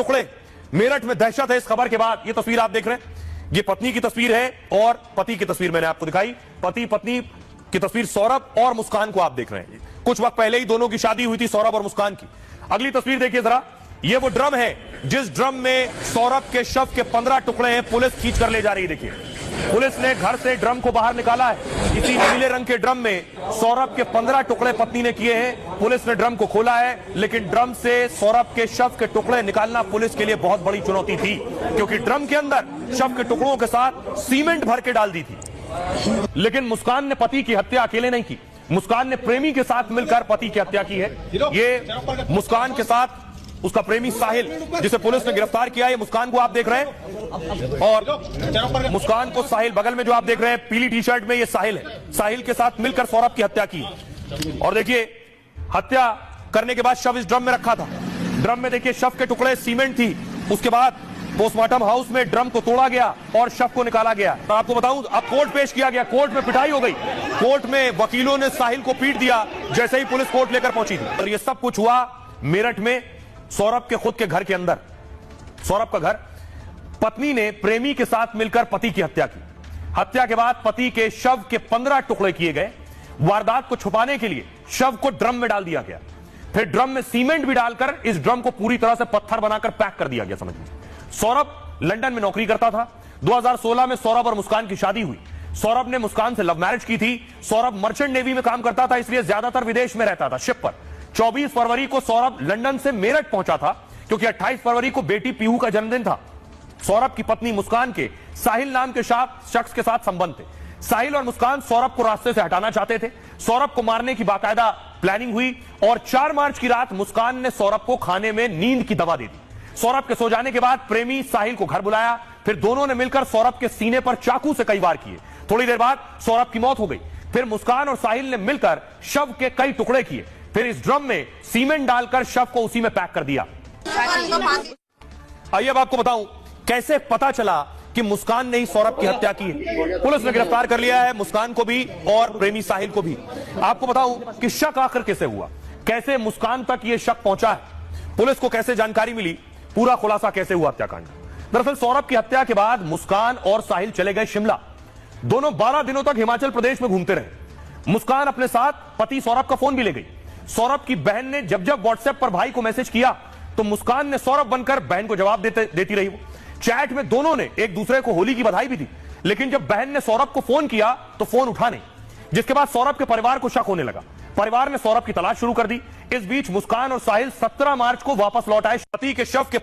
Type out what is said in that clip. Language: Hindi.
टुकड़े। मेरठ में दहशत है इस खबर के बाद। ये तस्वीर आप देख रहे हैं, ये पत्नी की तस्वीर है और पति की तस्वीर मैंने आपको दिखाई। पति पत्नी की तस्वीर सौरभ और मुस्कान को आप देख रहे हैं। कुछ वक्त पहले ही दोनों की शादी हुई थी, सौरभ और मुस्कान की। अगली तस्वीर देखिए जरा, ये वो ड्रम है जिस ड्रम में सौरभ के शव के 15 टुकड़े हैं। पुलिस खींच कर ले जा रही है। देखिए, पुलिस ने घर से ड्रम को बाहर निकाला है। इसी नीले रंग के ड्रम में सौरभ के 15 टुकड़े पत्नी ने किए हैं। पुलिस ने ड्रम को खोला है, लेकिन ड्रम से सौरभ के शव के टुकड़े निकालना पुलिस के लिए बहुत बड़ी चुनौती थी, क्योंकि ड्रम के अंदर शव के टुकड़ों के साथ सीमेंट भर के डाल दी थी। लेकिन मुस्कान ने पति की हत्या अकेले नहीं की। मुस्कान ने प्रेमी के साथ मिलकर पति की हत्या की है। ये मुस्कान के साथ उसका प्रेमी साहिल, जिसे पुलिस ने गिरफ्तार किया है। मुस्कान को आप देख रहे हैं और मुस्कान को साहिल, बगल में जो आप देख रहे हैं पीली टी शर्ट में, ये साहिल है। साहिल के साथ मिलकर सौरभ की हत्या की। और देखिए, हत्या करने के बाद शव इस ड्रम में रखा था। ड्रम में देखिए शव के टुकड़े, सीमेंट थी। उसके बाद पोस्टमार्टम हाउस में ड्रम को तोड़ा गया और शव को निकाला गया। तो आपको बताऊं, अब कोर्ट पेश किया गया। कोर्ट में पिटाई हो गई। कोर्ट में वकीलों ने साहिल को पीट दिया जैसे ही पुलिस कोर्ट लेकर पहुंची थी। और यह सब कुछ हुआ मेरठ में, सौरभ के खुद के घर के अंदर। सौरभ का घर। पत्नी ने प्रेमी के साथ मिलकर पति की हत्या की। हत्या के बाद पति के शव के 15 टुकड़े किए गए। वारदात को छुपाने के लिए शव को ड्रम में डाल दिया गया। फिर ड्रम में सीमेंट भी डालकर इस ड्रम को पूरी तरह से पत्थर बनाकर पैक कर दिया गया। समझ लीजिए, सौरभ लंदन में नौकरी करता था। 2016 में सौरभ और मुस्कान की शादी हुई। सौरभ ने मुस्कान से लव मैरिज की थी। सौरभ मर्चेंट नेवी में काम करता था, इसलिए ज्यादातर विदेश में रहता था, शिप पर। 24 फरवरी को सौरभ लंदन से मेरठ पहुंचा था, क्योंकि 28 फरवरी को बेटी पीहू का जन्मदिन था। सौरभ की पत्नी मुस्कान के साहिल नाम के शख्स के साथ संबंध थे। साहिल और मुस्कान सौरभ को रास्ते से हटाना चाहते थे। सौरभ को मारने की बाकायदा प्लानिंग हुई और 4 मार्च की रात मुस्कान ने सौरभ को खाने में नींद की दवा दे दी। सौरभ के सो जाने के बाद प्रेमी साहिल को घर बुलाया। फिर दोनों ने मिलकर सौरभ के सीने पर चाकू से कई वार किए। थोड़ी देर बाद सौरभ की मौत हो गई। फिर मुस्कान और साहिल ने मिलकर शव के कई टुकड़े किए। फिर इस ड्रम में सीमेंट डालकर शव को उसी में पैक कर दिया। आइए अब आपको बताऊं कैसे पता चला कि मुस्कान ने ही सौरभ की हत्या की है। पुलिस ने गिरफ्तार कर लिया है मुस्कान को भी और प्रेमी साहिल को भी। आपको बताऊं कि शक आखिर कैसे हुआ, कैसे मुस्कान तक यह शक पहुंचा है, पुलिस को कैसे जानकारी मिली, पूरा खुलासा कैसे हुआ हत्याकांड। दरअसल सौरभ की हत्या के बाद मुस्कान और साहिल चले गए शिमला। दोनों 12 दिनों तक हिमाचल प्रदेश में घूमते रहे। मुस्कान अपने साथ पति सौरभ का फोन भी ले गई। सौरभ की बहन ने जब जब व्हाट्सएप पर भाई को मैसेज किया तो मुस्कान ने सौरभ बनकर बहन को जवाब देती रही। वो चैट में दोनों ने एक दूसरे को होली की बधाई भी दी, लेकिन जब बहन ने सौरभ को फोन किया तो फोन उठा नहीं, जिसके बाद सौरभ के परिवार को शक होने लगा। परिवार ने सौरभ की तलाश शुरू कर दी। इस बीच मुस्कान और साहिल 17 मार्च को वापस लौट आए। पति के शव के